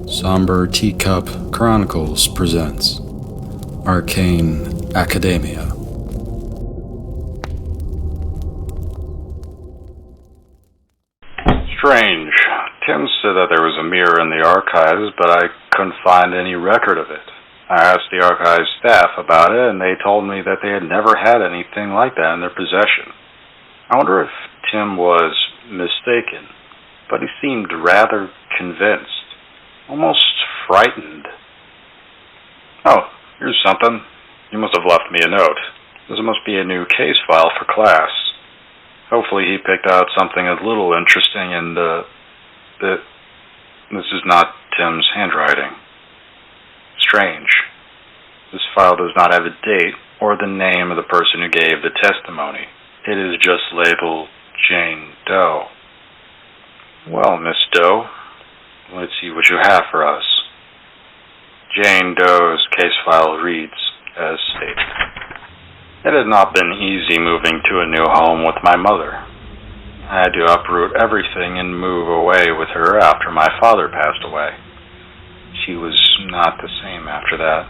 Somber Teacup Chronicles presents Arcane Academia. Strange. Tim said that there was a mirror in the archives, but I couldn't find any record of it. I asked the archives staff about it, and they told me that they had never had anything like that in their possession. I wonder if Tim was mistaken, but he seemed rather convinced, almost frightened. Oh, here's something. You must have left me a note. This must be a new case file for class. Hopefully he picked out something a little interesting and, this is not Tim's handwriting. Strange. This file does not have a date or the name of the person who gave the testimony. It is just labeled Jane Doe. Well, Miss Doe, let's see what you have for us. Jane Doe's case file reads as stated. It had not been easy moving to a new home with my mother. I had to uproot everything and move away with her after my father passed away. She was not the same after that.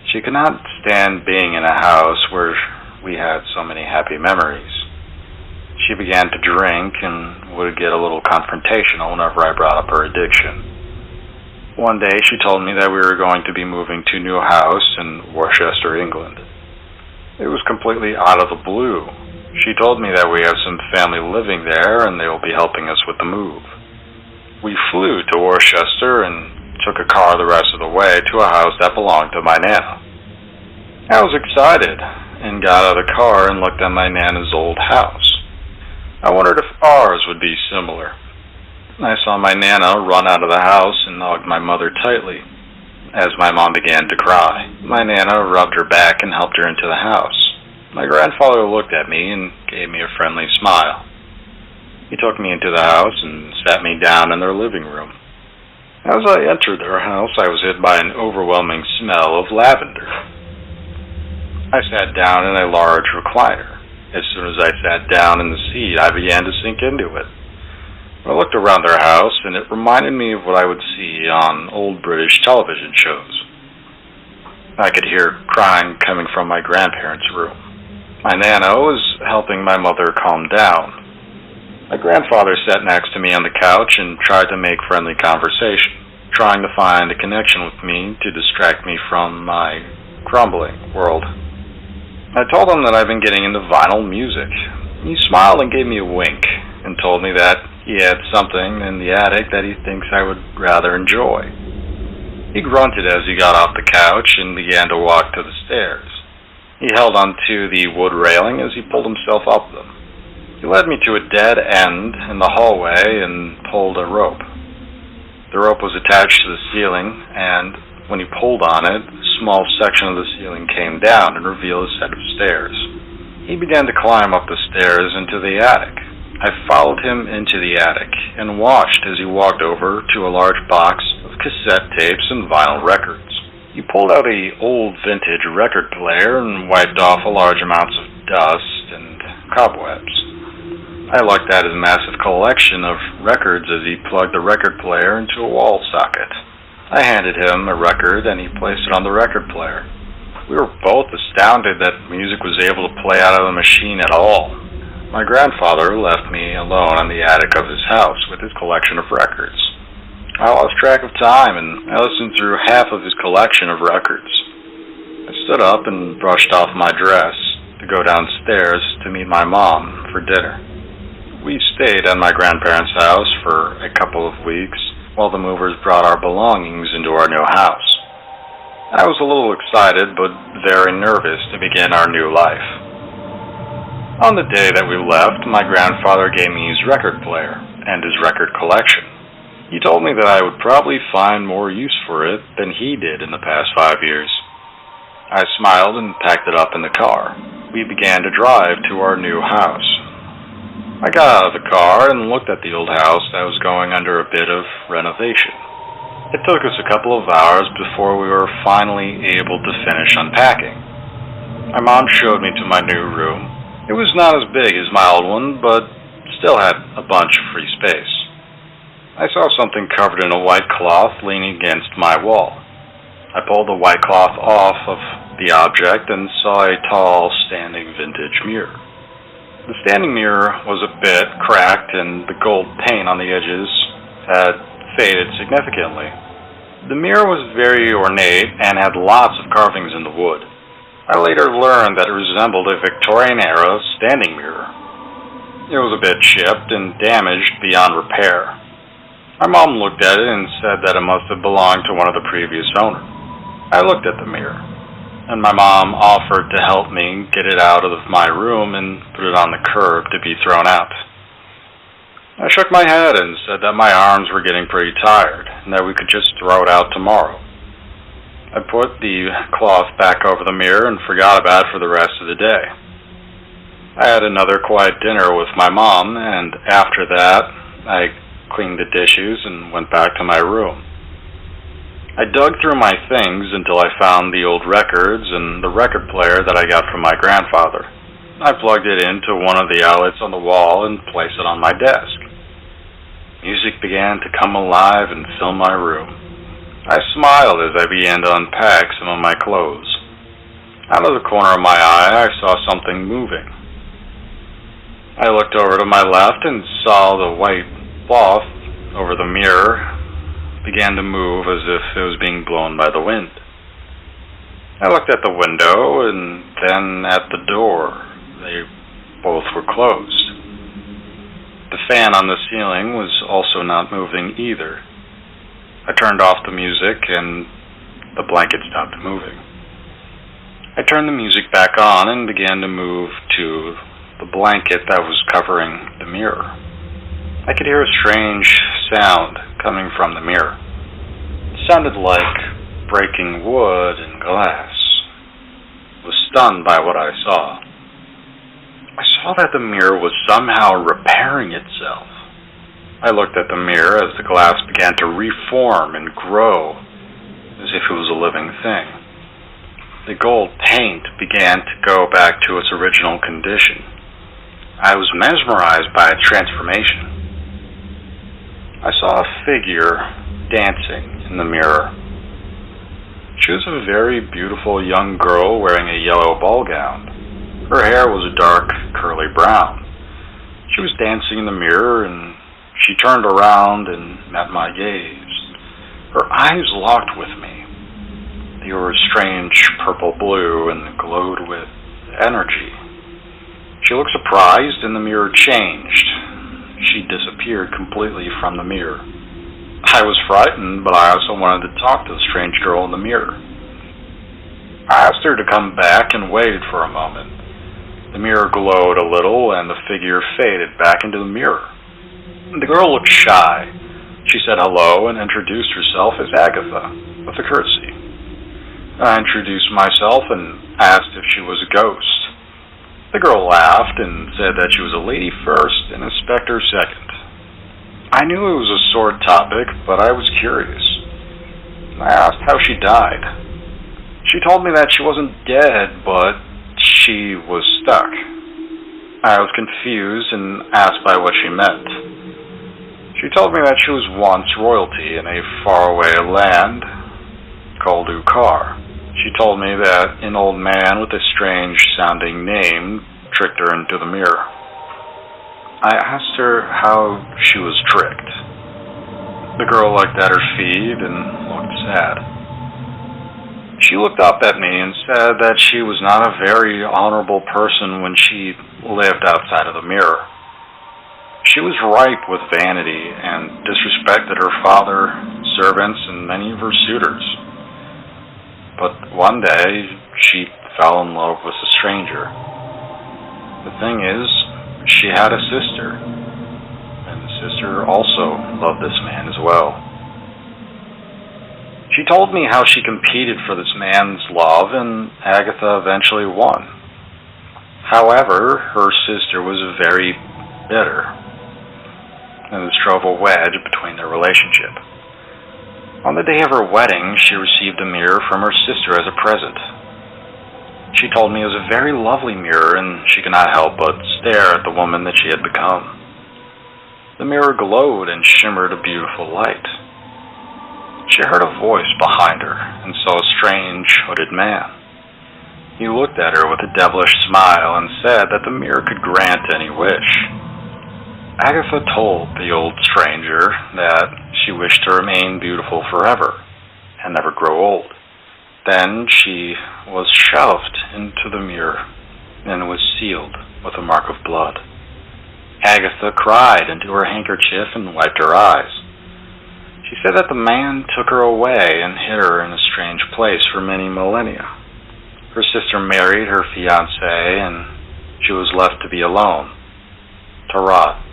She could not stand being in a house where we had so many happy memories. She began to drink and would get a little confrontational whenever I brought up her addiction. One day she told me that we were going to be moving to a new house in Worcester, England. It was completely out of the blue. She told me that we have some family living there and they will be helping us with the move. We flew to Worcester and took a car the rest of the way to a house that belonged to my Nana. I was excited and got out of the car and looked at my Nana's old house. I wondered if ours would be similar. I saw my Nana run out of the house and hugged my mother tightly. As my mom began to cry, my Nana rubbed her back and helped her into the house. My grandfather looked at me and gave me a friendly smile. He took me into the house and sat me down in their living room. As I entered their house, I was hit by an overwhelming smell of lavender. I sat down in a large recliner. As soon as I sat down in the seat, I began to sink into it. I looked around their house, and it reminded me of what I would see on old British television shows. I could hear crying coming from my grandparents' room. My Nana was helping my mother calm down. My grandfather sat next to me on the couch and tried to make friendly conversation, trying to find a connection with me to distract me from my crumbling world. I told him that I've been getting into vinyl music. He smiled and gave me a wink and told me that he had something in the attic that he thinks I would rather enjoy. He grunted as he got off the couch and began to walk to the stairs. He held onto the wood railing as he pulled himself up them. He led me to a dead end in the hallway and pulled a rope. The rope was attached to the ceiling, and when he pulled on it, a small section of the ceiling came down and revealed a set of stairs. He began to climb up the stairs into the attic. I followed him into the attic and watched as he walked over to a large box of cassette tapes and vinyl records. He pulled out an old vintage record player and wiped off a large amounts of dust and cobwebs. I looked at his massive collection of records as he plugged the record player into a wall socket. I handed him a record and he placed it on the record player. We were both astounded that music was able to play out of the machine at all. My grandfather left me alone in the attic of his house with his collection of records. I lost track of time and I listened through half of his collection of records. I stood up and brushed off my dress to go downstairs to meet my mom for dinner. We stayed at my grandparents' house for a couple of weeks while the movers brought our belongings into our new house. I was a little excited but very nervous to begin our new life. On the day that we left, my grandfather gave me his record player and his record collection. He told me that I would probably find more use for it than he did in the past 5 years. I smiled and packed it up in the car. We began to drive to our new house. I got out of the car and looked at the old house that was going under a bit of renovation. It took us a couple of hours before we were finally able to finish unpacking. My mom showed me to my new room. It was not as big as my old one, but still had a bunch of free space. I saw something covered in a white cloth leaning against my wall. I pulled the white cloth off of the object and saw a tall, standing vintage mirror. The standing mirror was a bit cracked and the gold paint on the edges had faded significantly. The mirror was very ornate and had lots of carvings in the wood. I later learned that it resembled a Victorian-era standing mirror. It was a bit chipped and damaged beyond repair. My mom looked at it and said that it must have belonged to one of the previous owners. I looked at the mirror, and my mom offered to help me get it out of my room and put it on the curb to be thrown out. I shook my head and said that my arms were getting pretty tired and that we could just throw it out tomorrow. I put the cloth back over the mirror and forgot about it for the rest of the day. I had another quiet dinner with my mom, and after that, I cleaned the dishes and went back to my room. I dug through my things until I found the old records and the record player that I got from my grandfather. I plugged it into one of the outlets on the wall and placed it on my desk. Music began to come alive and fill my room. I smiled as I began to unpack some of my clothes. Out of the corner of my eye, I saw something moving. I looked over to my left and saw the white cloth over the mirror began to move as if it was being blown by the wind. I looked at the window and then at the door. They both were closed. The fan on the ceiling was also not moving either. I turned off the music and the blanket stopped moving. I turned the music back on and began to move to the blanket that was covering the mirror. I could hear a strange sound coming from the mirror. It sounded like breaking wood and glass. I was stunned by what I saw. I saw that the mirror was somehow repairing itself. I looked at the mirror as the glass began to reform and grow as if it was a living thing. The gold paint began to go back to its original condition. I was mesmerized by its transformation. I saw a figure dancing in the mirror. She was a very beautiful young girl wearing a yellow ball gown. Her hair was a dark, curly brown. She was dancing in the mirror and she turned around and met my gaze. Her eyes locked with me. They were a strange purple-blue and glowed with energy. She looked surprised and the mirror changed. She disappeared completely from the mirror. I was frightened, but I also wanted to talk to the strange girl in the mirror. I asked her to come back and waited for a moment. The mirror glowed a little and the figure faded back into the mirror. The girl looked shy. She said hello and introduced herself as Agatha, with a curtsy. I introduced myself and asked if she was a ghost. The girl laughed and said that she was a lady first and inspector second. I knew it was a sore topic, but I was curious. I asked how she died. She told me that she wasn't dead, but she was stuck. I was confused and asked by what she meant. She told me that she was once royalty in a faraway land called Ukar. She told me that an old man with a strange-sounding name tricked her into the mirror. I asked her how she was tricked. The girl looked at her feet and looked sad. She looked up at me and said that she was not a very honorable person when she lived outside of the mirror. She was ripe with vanity and disrespected her father, servants, and many of her suitors. But one day, she fell in love with a stranger. The thing is, she had a sister, and the sister also loved this man as well. She told me how she competed for this man's love, and Agatha eventually won. However, her sister was very bitter, and this drove a wedge between their relationship. On the day of her wedding, she received a mirror from her sister as a present. She told me it was a very lovely mirror, and she could not help but stare at the woman that she had become. The mirror glowed and shimmered a beautiful light. She heard a voice behind her and saw a strange, hooded man. He looked at her with a devilish smile and said that the mirror could grant any wish. Agatha told the old stranger that she wished to remain beautiful forever and never grow old. Then she was shoved into the mirror and was sealed with a mark of blood. Agatha cried into her handkerchief and wiped her eyes. She said that the man took her away and hid her in a strange place for many millennia. Her sister married her fiancé, and she was left to be alone, to rot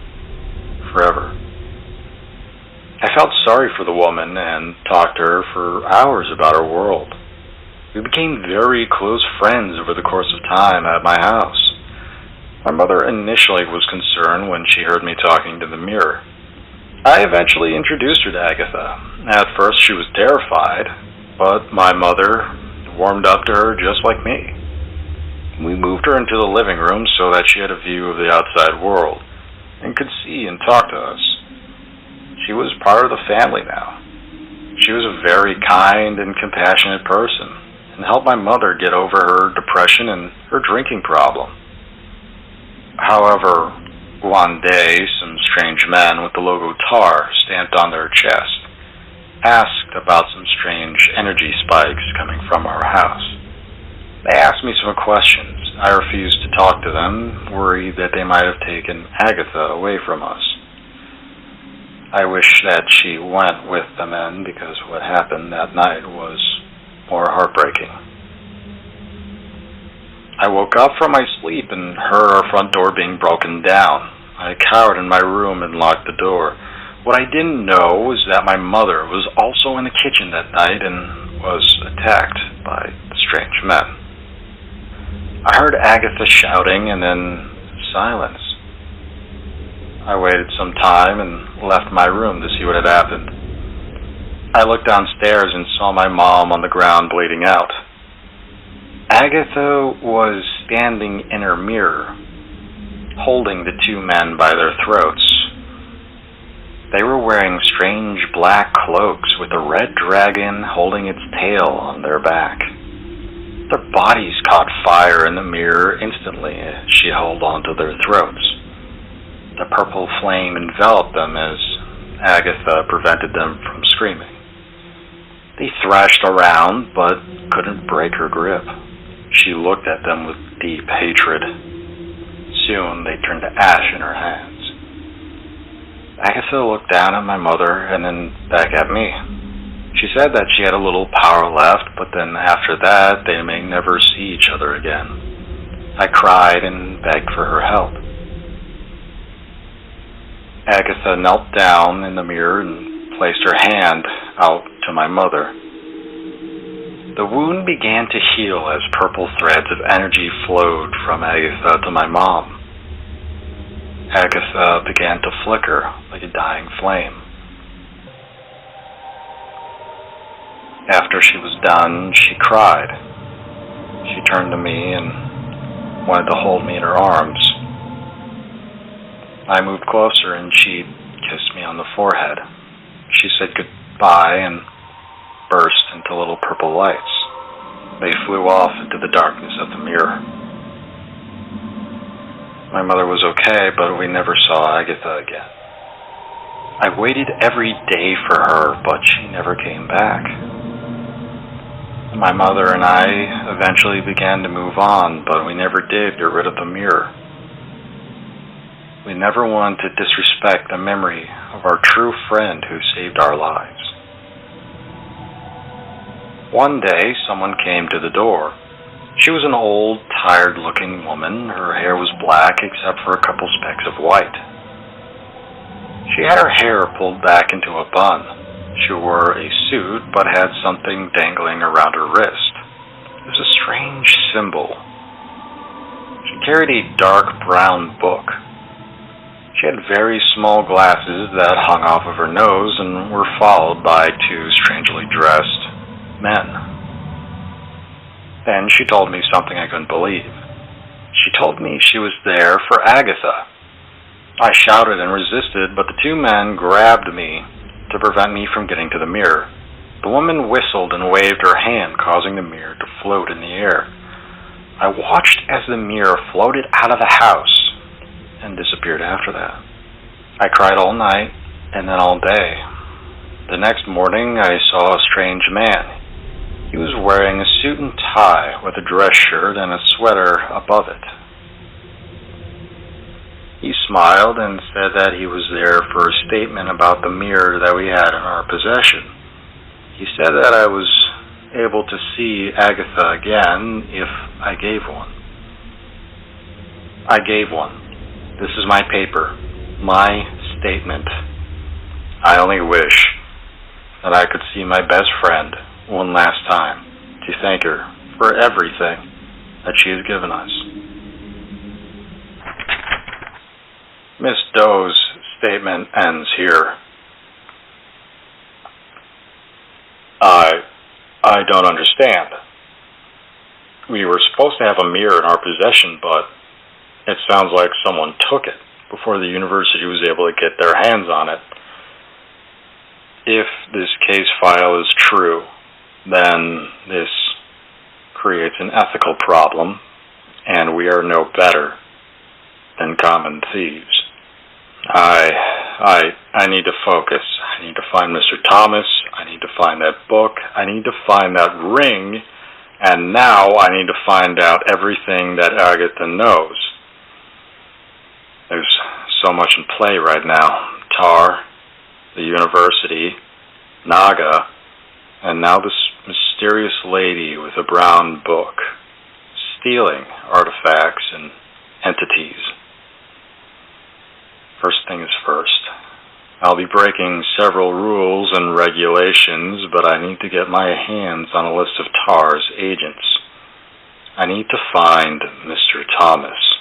forever. I felt sorry for the woman and talked to her for hours about her world. We became very close friends over the course of time at my house. My mother initially was concerned when she heard me talking to the mirror. I eventually introduced her to Agatha. At first she was terrified, but my mother warmed up to her just like me. We moved her into the living room so that she had a view of the outside world and could see and talk to us. She was part of the family now. She was a very kind and compassionate person and helped my mother get over her depression and her drinking problem. However, one day, some strange men with the logo TAR stamped on their chest asked about some strange energy spikes coming from our house. They asked me some questions. I refused to talk to them, worried that they might have taken Agatha away from us. I wish that she went with the men because what happened that night was more heartbreaking. I woke up from my sleep and heard our front door being broken down. I cowered in my room and locked the door. What I didn't know was that my mother was also in the kitchen that night and was attacked by strange men. I heard Agatha shouting and then silence. I waited some time and left my room to see what had happened. I looked downstairs and saw my mom on the ground bleeding out. Agatha was standing in her mirror, holding the two men by their throats. They were wearing strange black cloaks with a red dragon holding its tail on their back. Their bodies caught fire in the mirror instantly as she held onto their throats. The purple flame enveloped them as Agatha prevented them from screaming. They thrashed around but couldn't break her grip. She looked at them with deep hatred. Soon they turned to ash in her hands. Agatha looked down at my mother and then back at me. She said that she had a little power left, but then after that they may never see each other again. I cried and begged for her help. Agatha knelt down in the mirror and placed her hand out to my mother. The wound began to heal as purple threads of energy flowed from Agatha to my mom. Agatha began to flicker like a dying flame. After she was done, she cried. She turned to me and wanted to hold me in her arms. I moved closer and she kissed me on the forehead. She said goodbye and burst into little purple lights. They flew off into the darkness of the mirror. My mother was okay, but we never saw Agatha again. I waited every day for her, but she never came back. My mother and I eventually began to move on, but we never did get rid of the mirror. We never wanted to disrespect the memory of our true friend who saved our lives. One day, someone came to the door. She was an old, tired-looking woman. Her hair was black except for a couple specks of white. She had her hair pulled back into a bun. She wore a suit but had something dangling around her wrist. It was a strange symbol. She carried a dark brown book. She had very small glasses that hung off of her nose and were followed by two strangely dressed men. Then she told me something I couldn't believe. She told me she was there for Agatha. I shouted and resisted, but the two men grabbed me to prevent me from getting to the mirror. The woman whistled and waved her hand, causing the mirror to float in the air. I watched as the mirror floated out of the house and disappeared after that. I cried all night and then all day. The next morning, I saw a strange man. He was wearing a suit and tie with a dress shirt and a sweater above it. He smiled and said that he was there for a statement about the mirror that we had in our possession. He said that I was able to see Agatha again if I gave one. I gave one. This is my paper, my statement. I only wish that I could see my best friend one last time to thank her for everything that she has given us. Miss Doe's statement ends here. I don't understand. We were supposed to have a mirror in our possession, but it sounds like someone took it before the university was able to get their hands on it. If this case file is true, then this creates an ethical problem, and we are no better than common thieves. I need to focus. I need to find Mr. Thomas. I need to find that book. I need to find that ring. And now I need to find out everything that Agatha knows. There's so much in play right now. Tar, the university, Naga, and now this mysterious lady with a brown book, stealing artifacts and entities. First thing is first. I'll be breaking several rules and regulations, but I need to get my hands on a list of Tar's agents. I need to find Mr. Thomas.